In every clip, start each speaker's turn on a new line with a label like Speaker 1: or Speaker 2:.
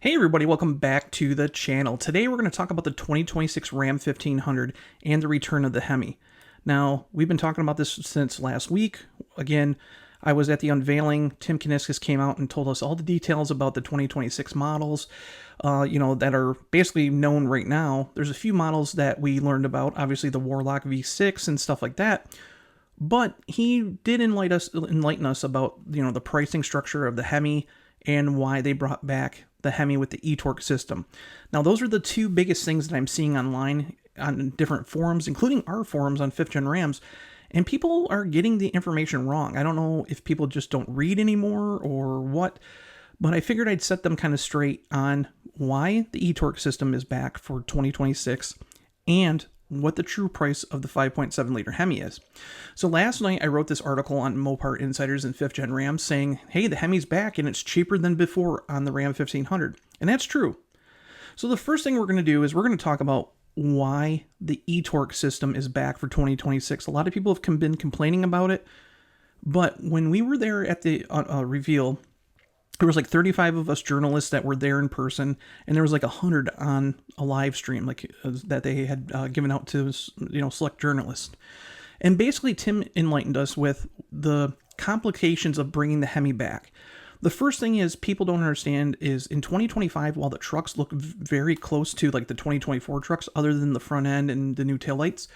Speaker 1: Hey everybody, welcome back to the channel. Today we're going to talk about the 2026 Ram 1500 and the return of the HEMI. Now, we've been talking about this since last week. Again, I was at the unveiling. Tim Kiniskis came out and told us all the details about the 2026 models, that are basically known right now. There's a few models that we learned about, obviously the Warlock V6 and stuff like that. But he did enlighten us about, the pricing structure of the HEMI and why they brought back the HEMI with the e-torque system. Now, those are the two biggest things that I'm seeing online on different forums, including our forums on 5th Gen Rams, and people are getting the information wrong. I don't know if people just don't read anymore or what, but I figured I'd set them kind of straight on why the e-torque system is back for 2026 and what the true price of the 5.7 liter HEMI is. So last night I wrote this article on Mopar Insiders and 5th Gen Rams saying, hey, the HEMI's back and it's cheaper than before on the Ram 1500. And that's true. So the first thing we're going to do is we're going to talk about why the e-torque system is back for 2026. A lot of people have been complaining about it, but when we were there at the reveal, there was like 35 of us journalists that were there in person, and there was like 100 on a live stream, that they had given out to, select journalists. And basically, Tim enlightened us with the complications of bringing the HEMI back. The first thing is people don't understand is in 2025, while the trucks look very close to like the 2024 trucks, other than the front end and the new taillights,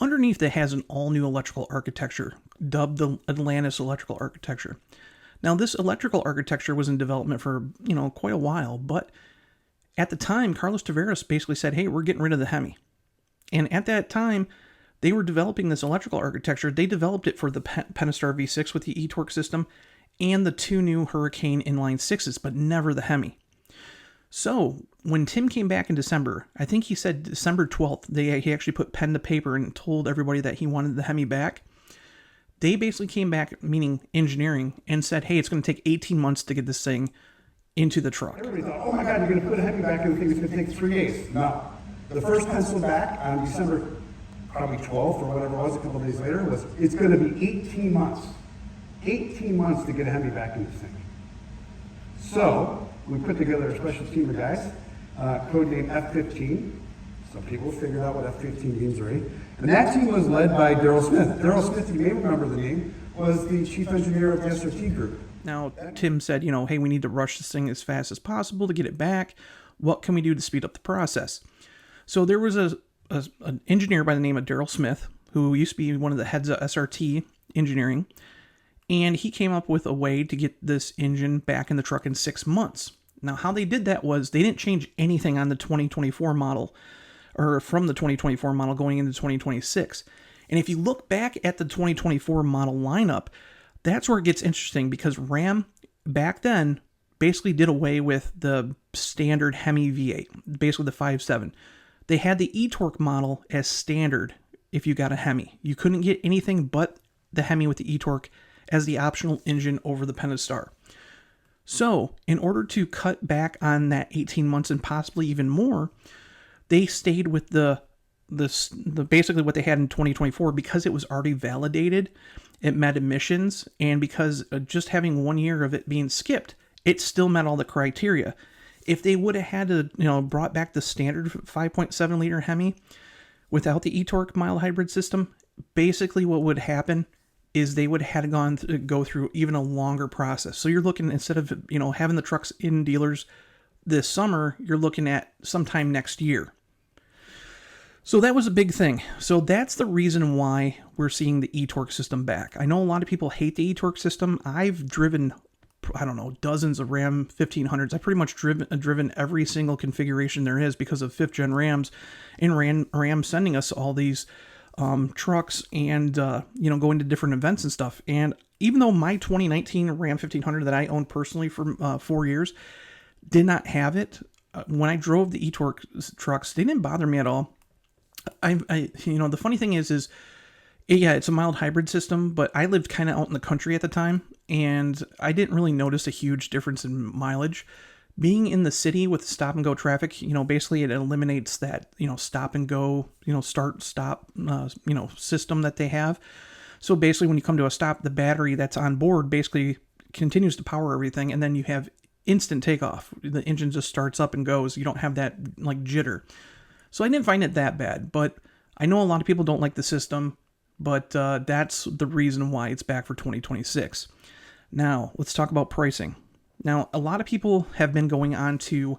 Speaker 1: underneath it has an all-new electrical architecture, dubbed the Atlantis electrical architecture. Now, this electrical architecture was in development for, quite a while, but at the time, Carlos Tavares basically said, hey, we're getting rid of the HEMI. And at that time, they were developing this electrical architecture. They developed it for the Pentastar V6 with the e-torque system and the two new Hurricane inline sixes, but never the HEMI. So when Tim came back in December, I think he said December 12th, he actually put pen to paper and told everybody that he wanted the HEMI back. They basically came back, meaning engineering, and said, hey, it's going to take 18 months to get this thing into the truck.
Speaker 2: Everybody thought, oh my God, you're going to put a HEMI back in the thing, it's going to take 3 days. No. The first pencil back on December probably 12th or whatever it was, a couple of days later, was it's going to be 18 months. 18 months to get a HEMI back in this thing. So we put together a special team of guys, codenamed F-15. Some people figured out what F-15 means already. And that team was led by Daryl Smith. Daryl Smith, you may remember the name, was the chief engineer of the SRT group.
Speaker 1: Now, Tim said, hey, we need to rush this thing as fast as possible to get it back. What can we do to speed up the process? So there was an engineer by the name of Daryl Smith, who used to be one of the heads of SRT engineering, and he came up with a way to get this engine back in the truck in 6 months. Now, how they did that was they didn't change anything on the 2024 model, or from the 2024 model going into 2026. And if you look back at the 2024 model lineup, that's where it gets interesting, because Ram back then basically did away with the standard HEMI V8, basically the 5.7. They had the e-torque model as standard if you got a HEMI. You couldn't get anything but the HEMI with the e-torque as the optional engine over the Pentastar. So in order to cut back on that 18 months and possibly even more, they stayed with the basically what they had in 2024 because it was already validated, it met emissions, and because just having 1 year of it being skipped, it still met all the criteria. If they would have had to, brought back the standard 5.7 liter HEMI without the e-torque mild hybrid system, basically what would happen is they would have had to go through even a longer process. So you're looking, instead of, having the trucks in dealers this summer, you're looking at sometime next year. So that was a big thing. So that's the reason why we're seeing the e-torque system back. I know a lot of people hate the e-torque system. I've driven, dozens of Ram 1500s. I've pretty much driven every single configuration there is because of 5th Gen Rams and Ram sending us all these trucks and, going to different events and stuff. And even though my 2019 Ram 1500 that I owned personally for 4 years did not have it, when I drove the e-torque trucks, they didn't bother me at all. The funny thing is, it's a mild hybrid system, but I lived kind of out in the country at the time, and I didn't really notice a huge difference in mileage. Being in the city with stop and go traffic, basically it eliminates that, stop and go, start, stop, system that they have. So basically when you come to a stop, the battery that's on board basically continues to power everything, and then you have instant takeoff. The engine just starts up and goes. You don't have that like jitter. So I didn't find it that bad, but I know a lot of people don't like the system, but that's the reason why it's back for 2026. Now, let's talk about pricing. Now, a lot of people have been going on to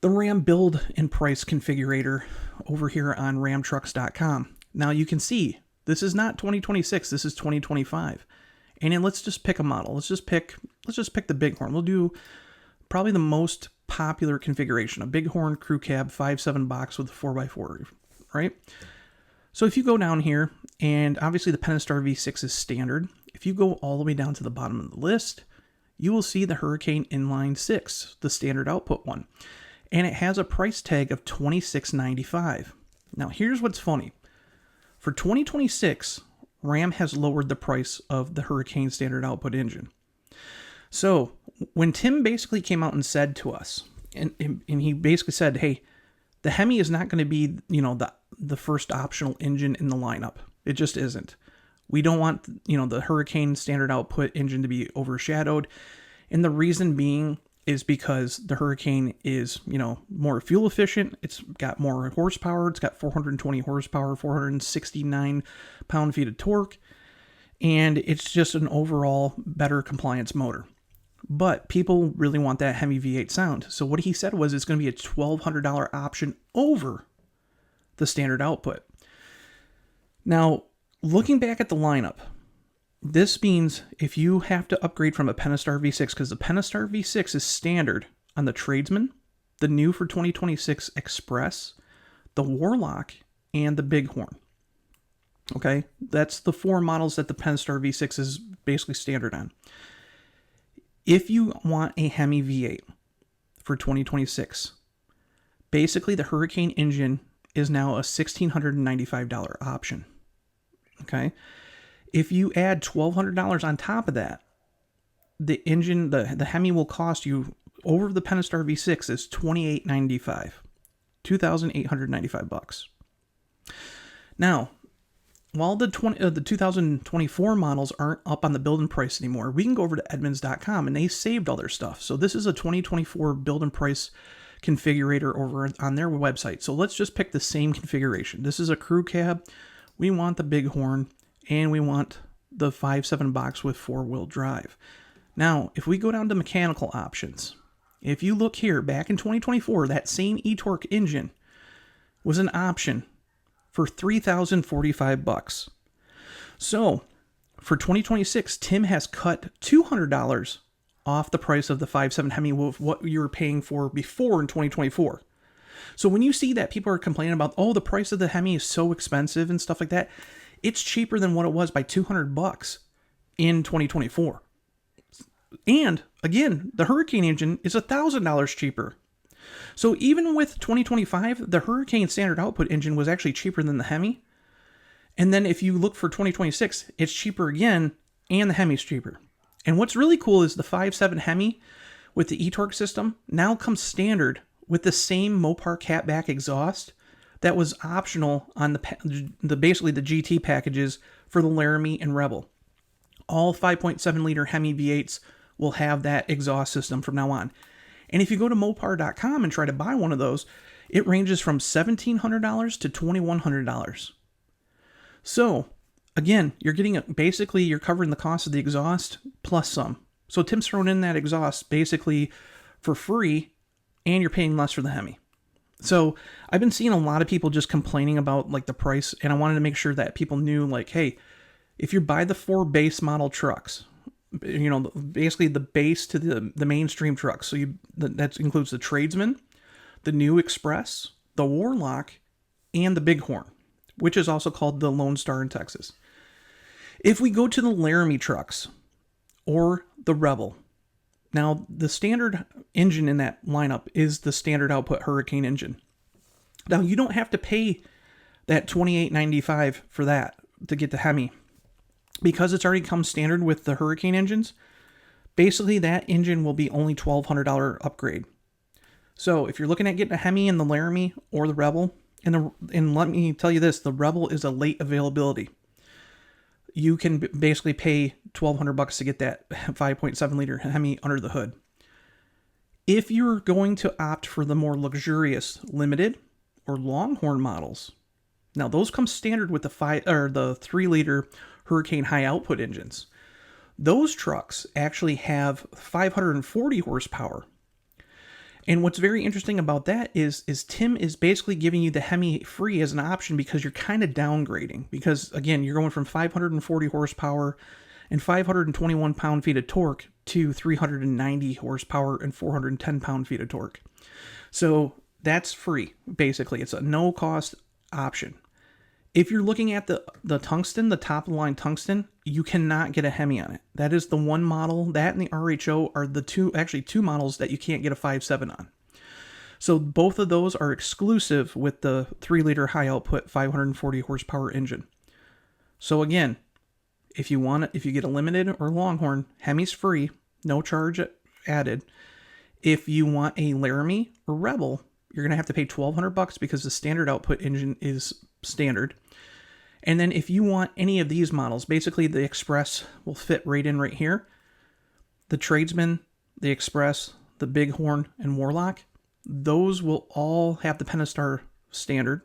Speaker 1: the Ram build and price configurator over here on ramtrucks.com. Now, you can see this is not 2026, this is 2025. And then let's just pick a model. Let's just pick the Bighorn. We'll do probably the most popular configuration, a Bighorn crew cab 5.7 box with a 4x4, right? So if you go down here, and obviously the Pentastar V6 is standard. If you go all the way down to the bottom of the list, you will see the Hurricane Inline 6, the standard output one. And it has a price tag of $26.95. Now here's what's funny. For 2026, Ram has lowered the price of the Hurricane standard output engine. So when Tim basically came out and said to us, and he basically said, hey, the HEMI is not going to be, the first optional engine in the lineup. It just isn't. We don't want, the Hurricane standard output engine to be overshadowed. And the reason being is because the Hurricane is, more fuel efficient. It's got more horsepower. It's got 420 horsepower, 469 pound-feet of torque. And it's just an overall better compliance motor. But people really want that HEMI V8 sound. So what he said was it's going to be a $1,200 option over the standard output. Now, looking back at the lineup, this means if you have to upgrade from a Pentastar V6, because the Pentastar V6 is standard on the Tradesman, the new for 2026 Express, the Warlock, and the Bighorn. Okay, that's the 4 models that the Pentastar V6 is basically standard on. If you want a HEMI V8 for 2026, basically the Hurricane engine is now a $1,695 option. Okay, if you add $1,200 on top of that, the engine, the HEMI will cost you over the Pentastar V6 is $2,895, $2,895. Now, while the 2024 models aren't up on the build and price anymore, we can go over to Edmunds.com and they saved all their stuff. So this is a 2024 build and price configurator over on their website. So let's just pick the same configuration. This is a crew cab. We want the Bighorn and we want the 5.7 box with 4-wheel drive. Now, if we go down to mechanical options, if you look here, back in 2024, that same eTorque engine was an option for $3,045. So for 2026, Tim has cut $200 off the price of the 5.7 HEMI with what you were paying for before in 2024. So when you see that people are complaining about, oh, the price of the HEMI is so expensive and stuff like that, it's cheaper than what it was by $200 in 2024. And again, the Hurricane engine is $1,000 cheaper. So even with 2025, the Hurricane standard output engine was actually cheaper than the HEMI. And then if you look for 2026, it's cheaper again, and the HEMI's cheaper. And what's really cool is the 5.7 HEMI with the eTorque system now comes standard with the same Mopar catback exhaust that was optional on the basically the GT packages for the Laramie and Rebel. All 5.7 liter HEMI V8s will have that exhaust system from now on. And if you go to Mopar.com and try to buy one of those, it ranges from $1,700 to $2,100. So again, you're getting basically you're covering the cost of the exhaust plus some. So Tim's thrown in that exhaust basically for free, and you're paying less for the HEMI. So I've been seeing a lot of people just complaining about like the price, and I wanted to make sure that people knew, like, hey, if you buy the 4 base model trucks, basically the base to the mainstream trucks, so that includes the Tradesman, the new Express, the Warlock, and the Bighorn, which is also called the Lone Star in Texas. If we go to the Laramie trucks or the Rebel, now the standard engine in that lineup is the standard output Hurricane engine. Now you don't have to pay that $2,895 for that to get the HEMI, because it's already come standard with the Hurricane engines. Basically that engine will be only $1,200 upgrade. So if you're looking at getting a HEMI in the Laramie or the Rebel, and let me tell you this, the Rebel is a late availability. You can basically pay $1,200 to get that 5.7 liter HEMI under the hood. If you're going to opt for the more luxurious limited or Longhorn models, now those come standard with the 3-liter Hurricane high output engines. Those trucks actually have 540 horsepower. And what's very interesting about that is Tim is basically giving you the HEMI free as an option because you're kind of downgrading. Because again, you're going from 540 horsepower and 521 pound-feet of torque to 390 horsepower and 410 pound-feet of torque. So that's free, basically. It's a no-cost option. If you're looking at the tungsten, the top-of-the-line tungsten, you cannot get a HEMI on it. That is the one model. That and the RHO are the two models that you can't get a 5.7 on. So both of those are exclusive with the 3-liter high-output 540 horsepower engine. So again, if you get a limited or Longhorn, HEMI's free, no charge added. If you want a Laramie or Rebel, you're going to have to pay $1,200 because the standard output engine is standard. And then if you want any of these models, basically the Express will fit right in right here. The Tradesman, the Express, the Bighorn, and Warlock, those will all have the Pentastar standard.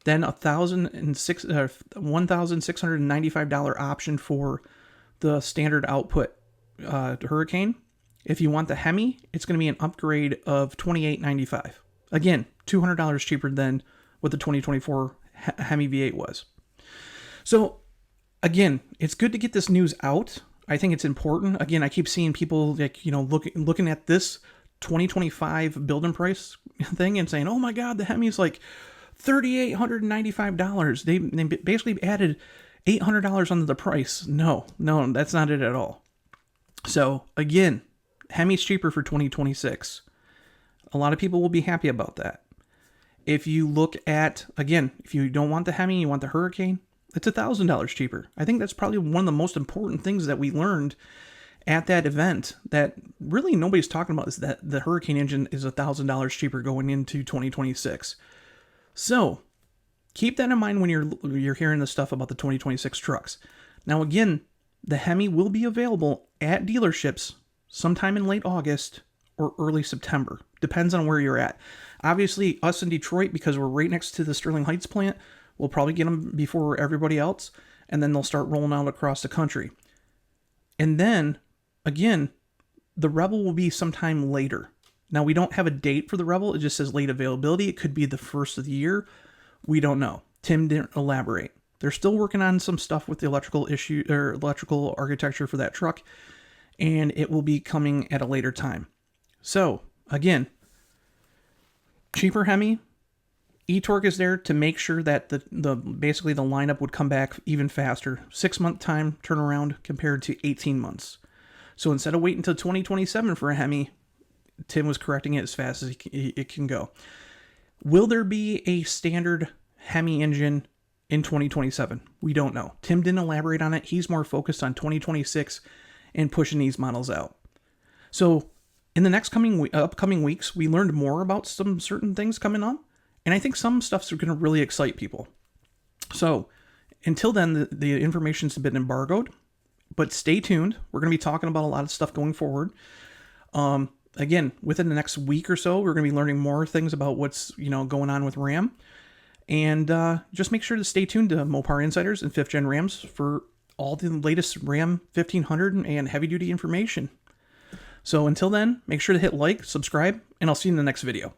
Speaker 1: Then $1,695 option for the standard output Hurricane. If you want the HEMI, it's going to be an upgrade of $2,895. Again, $200 cheaper than what the 2024 HEMI V8 was. So again, it's good to get this news out. I think it's important. Again, I keep seeing people looking at this 2025 building price thing and saying, "Oh my God, the HEMI is like $3,895. They basically added $800 onto the price." No, that's not it at all. So again, HEMI's cheaper for 2026. A lot of people will be happy about that. If you look at, again, if you don't want the HEMI, you want the Hurricane, it's $1,000 cheaper. I think that's probably one of the most important things that we learned at that event that really nobody's talking about, is that the Hurricane engine is $1,000 cheaper going into 2026. So keep that in mind when you're hearing the stuff about the 2026 trucks. Now again, the HEMI will be available at dealerships sometime in late August or early September. Depends on where you're at. Obviously, us in Detroit, because we're right next to the Sterling Heights plant, we'll probably get them before everybody else, and then they'll start rolling out across the country. And then, again, the Rebel will be sometime later. Now, we don't have a date for the Rebel. It just says late availability. It could be the first of the year. We don't know. Tim didn't elaborate. They're still working on some stuff with the electrical architecture for that truck, and it will be coming at a later time. So, again, cheaper HEMI, eTorque is there to make sure that basically the lineup would come back even faster. 6-month time turnaround compared to 18 months. So instead of waiting until 2027 for a HEMI, Tim was correcting it as fast as it can go. Will there be a standard HEMI engine in 2027? We don't know. Tim didn't elaborate on it. He's more focused on 2026 and pushing these models out. So in the next upcoming weeks, we learned more about some certain things coming on, and I think some stuff's going to really excite people. So until then, the information's been embargoed, but stay tuned. We're going to be talking about a lot of stuff going forward. Again, within the next week or so, we're going to be learning more things about what's going on with Ram, and just make sure to stay tuned to Mopar Insiders and 5th Gen Rams for all the latest Ram 1500 and heavy-duty information. So until then, make sure to hit like, subscribe, and I'll see you in the next video.